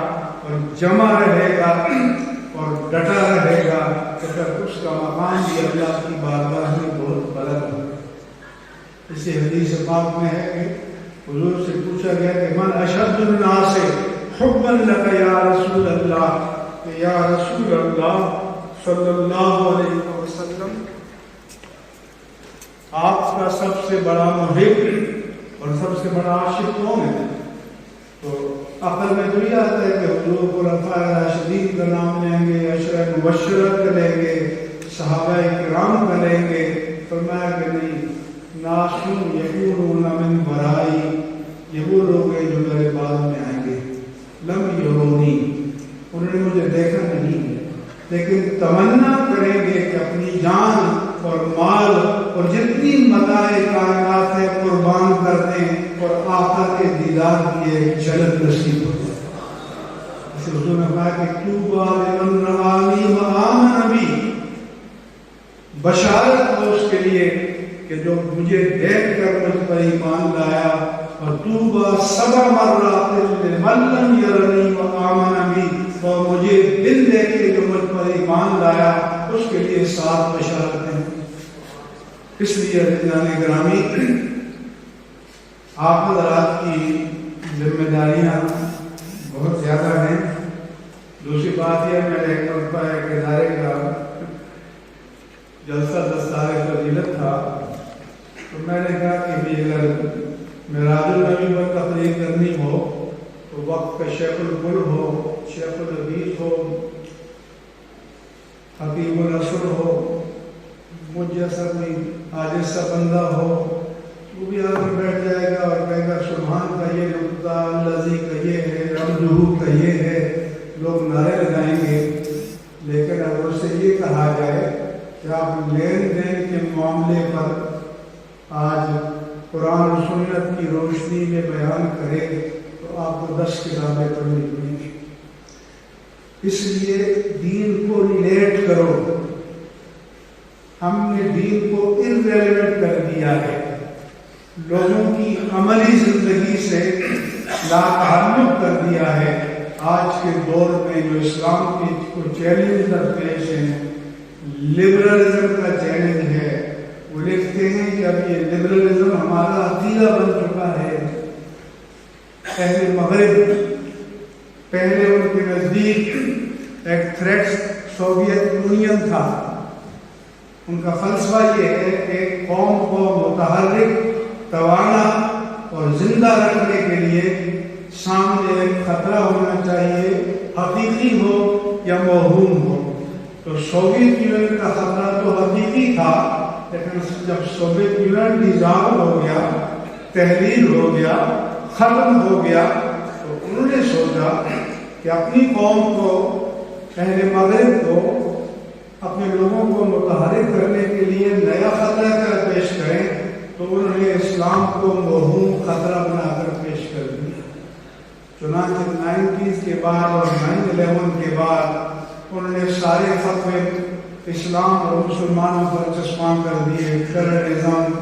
اور جمع رہے گا اور ڈٹا رہے گا، تو پھر اس کا مقام بھی اللہ کی بارگاہ میں بہت بلند ہے۔ اسی حدیث پاک میں ہے کہ حضور سے پوچھا گیا کہ من اشد الناس حبا لک یا رسول اللہ، کہ یا رسول اللہ صلی اللہ علیہ وسلم، آپ کا سب سے بڑا محب اور سب سے بڑا عاشق کون ہے؟ تو عقل میں تو یہ آتا ہے کہ حضور خلفاء راشدین کا نام لیں گے، عشرہ مبشرہ کا لیں گے، صحابہ کرام کا لیں گے۔ فرمایا کہ نہیں، ناسون یقولون من ورائی، یہ وہ لوگ ہیں جو میرے بعد میں آئیں گے، لم یرونی، انہوں نے مجھے دیکھا نہیں ہے، لیکن تمنا کریں گے کہ اپنی جان اور مال اور جتنی متاع کائنات ہے قربان کر دیں اور آقا کے دیدار کی ایک جھلک نصیب ہو جائے۔ اسے حضور نے کہا کہ طوبیٰ لمن رآنی وآمن بی، بشارت ہو اس کے لیے کہ جو مجھے دیکھ کر مجھ پر ایمان لایا، اور طوبیٰ 7 مرات لمن لم یرنی وآمن بی، اور مجھے دل دیکھے جو مجھ پر ایمان لایا، اس کے لیے 7 بشارتیں۔ اس لیے عزیزان گرامی، آپ حضرات کی ذمہ داریاں بہت زیادہ ہیں۔ دوسری بات یہ، میرے ایک مرتبہ ایک ادارے کا جلسہ دستار فضیلت تھا، تو میں نے کہا کہ بھی اگر معراج النبی پر تقریر کرنی ہو تو وقت کا شیخ القل ہو، شیخ الحدیث ہو، خطیب العصر ہو، مجھ جیسا کوئی عاجز سا بندہ ہو، وہ بھی آ کر بیٹھ جائے گا اور کہے گا سبحان کا یہ نقطہ، الذی کا یہ ہے، عبدہ کا یہ ہے، لوگ نعرے لگائیں گے۔ لیکن اگر اس سے یہ کہا جائے کہ آپ لین دین کے معاملے پر آج قرآن و سنت کی روشنی میں بیان کرے تو آپ کو 10 کتابیں پڑھنی پڑیں گی۔ اس لیے دین کو لیٹ کرو۔ ہم نے دین کو irrelevant کر دیا ہے، لوگوں کی عملی زندگی سے لاتعلق کر دیا ہے۔ آج کے دور میں جو اسلام کے کو چیلنج درپیش ہیں، لبرلزم کا چیلنج ہے، وہ لکھتے ہیں کہ اب یہ لبرلزم ہمارا عقیدہ بن چکا ہے۔ اہل مغرب پہلے ان کے نزدیک ایک تھریٹ سوویت یونین تھا۔ ان کا فلسفہ یہ ہے کہ ایک قوم کو متحرک، توانا اور زندہ رکھنے کے لیے سامنے ایک خطرہ ہونا چاہیے، حقیقی ہو یا موہوم ہو۔ تو سوویت یونین کا خطرہ تو حقیقی تھا، لیکن جب سوویت یونین ڈیزالو ہو گیا، تحلیل ہو گیا، ختم ہو گیا، تو انہوں نے سوچا کہ اپنی قوم کو، اہل مغرب کو، اپنے لوگوں کو متحرک کرنے کے لیے نیا خطرہ کر پیش کریں، تو انہوں نے اسلام کو موہوم خطرہ بنا کر پیش کر دیا۔ چنانچہ 90s کے بعد اور 9/11 کے بعد انہوں نے سارے فتوے اسلام اور مسلمانوں پر چسپاں کر دیے۔ ٹیررزم،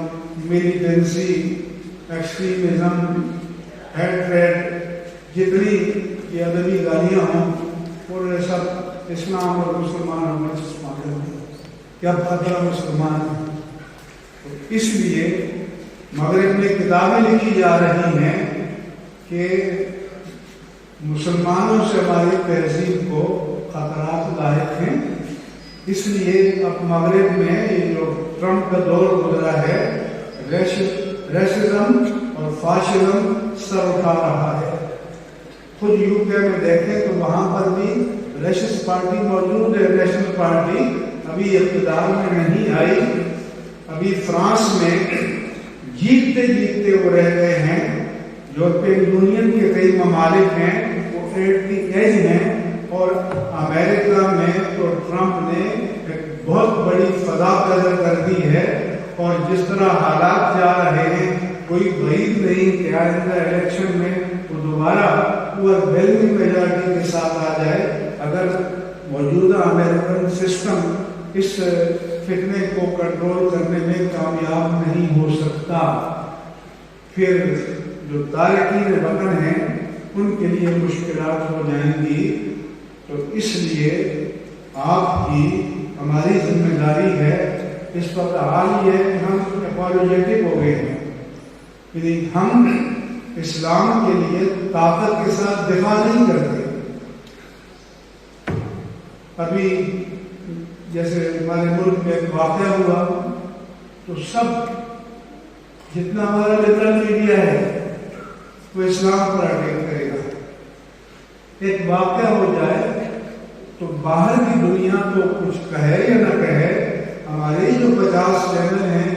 ملیٹنسی، ایکسٹریمزم، ہیٹریڈ، جتنی یہ ادبی گالیاں ہوں، انہوں نے سب اسلام اور مسلمانوں پر چسپاں کر دیا کہ اب خطرہ مسلمان ہے۔ اس لیے مغرب میں کتابیں لکھی جا رہی ہیں کہ مسلمانوں سے ہماری تہذیب کو خطرات لاحق ہیں۔ اس لیے اب مغرب میں یہ جو ٹرمپ کا دور گزرا ہے، ریسزم اور فاشزم سر اٹھا رہا ہے۔ خود یو کے میں دیکھیں تو وہاں پر بھی ریشس پارٹی موجود ہے، نیشنل پارٹی ابھی اقتدار میں نہیں آئی۔ ابھی فرانس میں جیتتے جیتتے وہ رہ گئے ہیں۔ یورپین یونین کے کئی ممالک ہیں وہ ایٹ دی ایج ہیں، اور امریکہ میں تو ٹرمپ نے ایک بہت بڑی فضا پیدا کر دی ہے، اور جس طرح حالات جا رہے ہیں کوئی بعید نہیں کہ آئندہ الیکشن میں وہ دوبارہ اوور ویلمنگ میجارٹی کے ساتھ آ جائے۔ اگر موجودہ امریکن سسٹم اس فتنے کو کنٹرول کرنے میں کامیاب نہیں ہو سکتا، پھر جو تارکین وطن ہیں ان کے لیے مشکلات ہو جائیں گی۔ تو اس لیے آپ کی ہماری ذمہ داری ہے۔ اس وقت حال یہ ہے کہ ہم اپولوجیٹک ہو گئے ہیں، یعنی ہم اسلام کے لیے طاقت کے ساتھ دفاع نہیں کرتے۔ ابھی جیسے ہمارے ملک میں ایک واقعہ ہوا تو سب جتنا ہمارا لبرل میڈیا ہے وہ اسلام پر اٹیک کرے گا۔ ایک واقعہ ہو جائے تو باہر کی دنیا تو کچھ کہے یا نہ کہے، ہمارے جو 50 چینل ہیں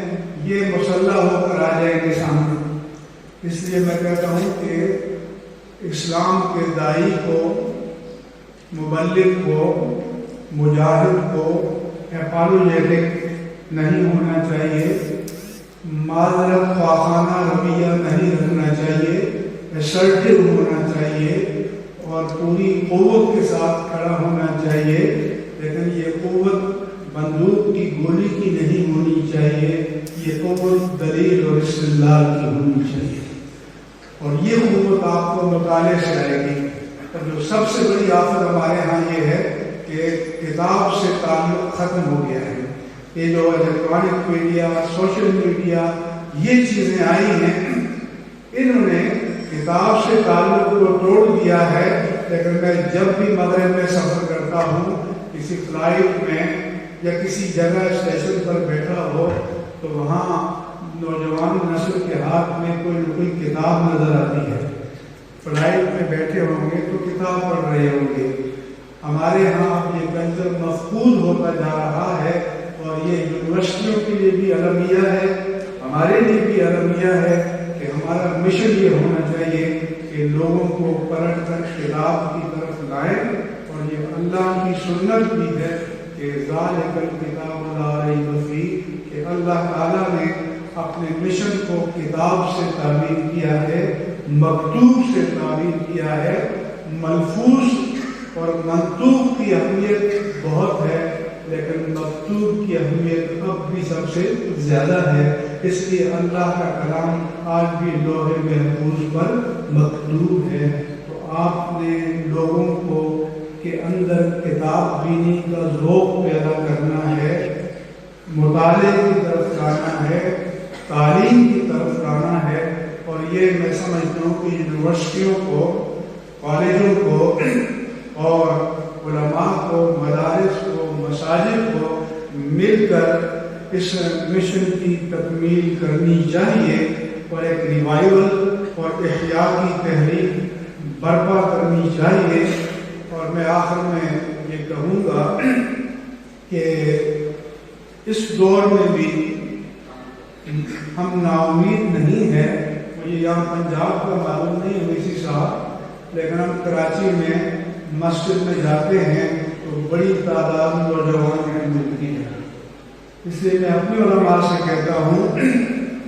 یہ مسلح ہو کر آ جائیں گے سامنے۔ اس لیے میں کہتا ہوں کہ اسلام کے داعی کو، مبلغ کو، مجاہد کو اپولوجیٹک نہیں ہونا چاہیے، معذرت خواہانہ رویہ نہیں رکھنا چاہیے، اسرٹیو ہونا چاہیے اور پوری قوت کے ساتھ کھڑا ہونا چاہیے۔ لیکن یہ قوت بندوق کی گولی کی نہیں ہونی چاہیے، یہ قوت دلیل اور استدلال کی ہونی چاہیے، اور یہ قوت آپ کو مطالعے سے آئے گی۔ اور جو سب سے بڑی آفت ہمارے ہاں یہ ہے کہ کتاب سے تعلق ختم ہو گیا ہے۔ یہ جو الیکٹرانک میڈیا، سوشل میڈیا، یہ چیزیں آئی ہیں، انہوں نے کتاب سے تعلق کو توڑ دیا ہے۔ لیکن میں جب بھی مغرب میں سفر کرتا ہوں، کسی فلائٹ میں یا کسی جگہ اسٹیشن پر بیٹھا ہو، تو وہاں نوجوان نسل کے ہاتھ میں کوئی نہ کوئی کتاب نظر آتی ہے۔ فلائٹ میں بیٹھے ہوں گے تو کتاب پڑھ رہے ہوں گے۔ ہمارے ہاں یہ کلچر مفقود ہوتا جا رہا ہے، اور یہ یونیورسٹیوں کے لیے بھی المیہ ہے ہمارے لیے بھی المیہ ہے کہ ہمارا مشن یہ ہونا چاہیے کہ لوگوں کو پلٹ کر کتاب کی طرف لائیں، اور یہ اللہ کی سنت بھی ہے کہ ذالک الکتاب لا ریب فیہ، کہ اللہ تعالیٰ نے اپنے مشن کو کتاب سے تعبیر کیا ہے، مکتوب سے تعبیر کیا ہے۔ ملفوظ اور منطوق کی اہمیت بہت ہے، لیکن مکتوب کی اہمیت اب بھی سب سے زیادہ ہے، اس لیے اللہ کا کلام آج بھی لوح محفوظ پر مکتوب ہے۔ تو آپ نے لوگوں کو کے اندر کتاب بینی کا ذوق پیدا کرنا ہے، مطالعے کی طرف لانا ہے، تعلیم کی طرف لانا ہے، اور یہ میں سمجھتا ہوں کہ یونیورسٹیوں کو، کالجوں کو اور علماء کو، مدارس کو، مساجد کو مل کر اس مشن کی تکمیل کرنی چاہیے، اور ایک ریوائول اور احیاء کی تحریک برپا کرنی چاہیے۔ اور میں آخر میں یہ کہوں گا کہ اس دور میں بھی ہم نا امید نہیں ہیں۔ مجھے یہاں پنجاب کا معلوم نہیں ہے ویسی صاحب، لیکن ہم کراچی میں مسجد میں جاتے ہیں تو بڑی تعداد نوجوان میں ملتی ہے۔ اس لیے میں اپنی علماء سے کہتا ہوں،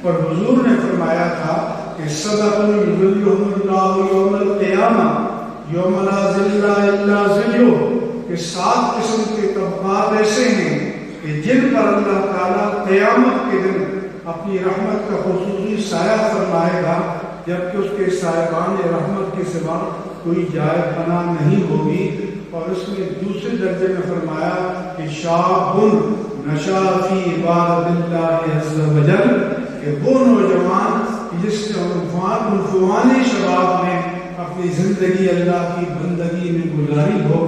اور حضور نے فرمایا تھا کہ صدق یظلھم اللہ یوم القیامہ یوم لا ظل الا ظلہ، کہ 7 قسم کے طبقات ایسے ہیں کہ جن پر اللہ تعالیٰ قیامت کے دن اپنی رحمت کا خصوصی سایہ فرمائے گا، جبکہ اس کے صاحبان رحمت کے سوا کوئی جائے پناہ نہیں ہوگی۔ اور اس نے دوسرے درجے میں فرمایا کہ شاب نشا فی عبادت اللہ عز وجل، کہ وہ نوجوان جس نے عنفوان شباب میں اپنی زندگی اللہ کی بندگی میں گزاری ہو،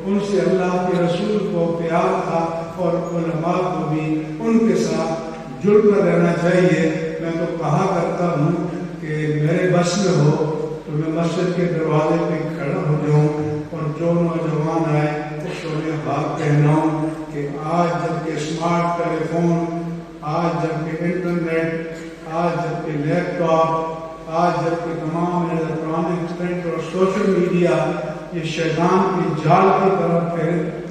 ان سے اللہ کے رسول کو پیار تھا، اور علماء کو بھی ان کے ساتھ جڑ کر رہنا چاہیے۔ میں تو کہا کرتا ہوں کہ میرے بس میں ہو تو میں مسجد کے دروازے پہ کھڑا ہو جاؤں، اور جو نوجوان آئے اس کو میں بات پہناؤں کہ آج جب کہ اسمارٹ ٹیلی فون، آج جب کہ انٹرنیٹ، آج جب کہ لیپ ٹاپ، آج جب کہ تمام الیکٹرانک پرنٹ اور سوشل میڈیا یہ شیطان کی جال کی طرف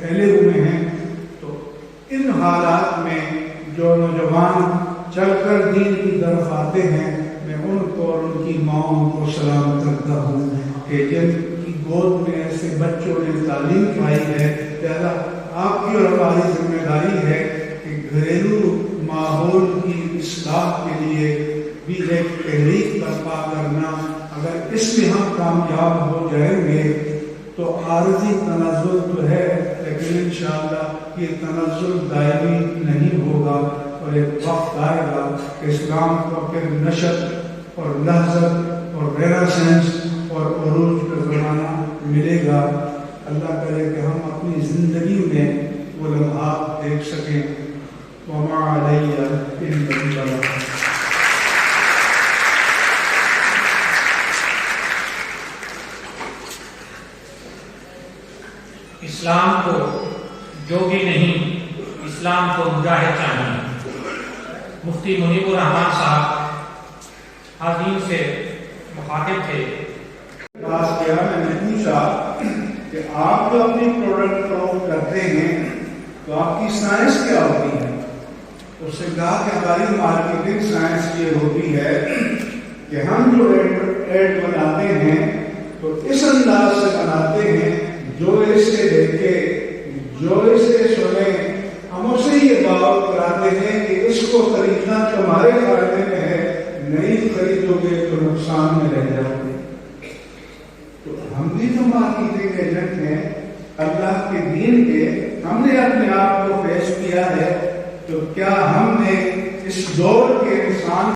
پھیلے ہوئے ہیں، تو ان حالات میں جو نوجوان چل کر دین کی طرف آتے ہیں، میں ان کو اور ان کی ماؤں کو سلام کرتا ہوں کہ جن کی گود میں ایسے بچوں نے تعلیم پائی ہے، لہذا آپ کی اور ہماری ذمہ داری ہے کہ گھریلو ماحول کی اصلاح کے لیے بھی ایک تحریک برپا کرنا۔ اگر اس میں ہم کامیاب ہو جائیں گے تو عارضی تنزل تو ہے، لیکن انشاءاللہ یہ تنزل دائمی نہیں ہوگا، اور ایک وقت آئے گا کہ اسلام کو پھر نشت اور لہذت اور رینیسانس اور عروج کا زمانہ ملے گا۔ اللہ کرے کہ ہم اپنی زندگی میں وہ لمحات دیکھ سکیں۔ وما علیہ الا البلاغ۔ اسلام کو جوگی نہیں، اسلام کو مجاہد چاہیے۔ مفتی منیب الرحمان صاحب حاضرین سے مخاطب تھے۔ پاس گیا، میں نے پوچھا کہ آپ جو اپنی پروڈکٹ فروخت کرتے ہیں تو آپ کی سائنس کیا ہوتی ہے؟ اس سے کہا کہ ہماری مارکیٹنگ سائنس یہ ہوتی ہے کہ ہم جو ایڈ بناتے ہیں تو اس انداز سے بناتے ہیں جو اسے دیکھے، جو اسے سنے، ہم اسے یہ بات کراتے ہیں کہ اس کو خریدنا تمہارے فائدے میں ہے، نہیں خریدو گے تو نقصان میں رہ جاؤ گے۔ تو ہم بھی تو مارکیٹنگ ایجنٹ ہیں اللہ کے دین کے، ہم نے اپنے آپ کو پیش کیا ہے، تو کیا ہم نے اس دور کے انسان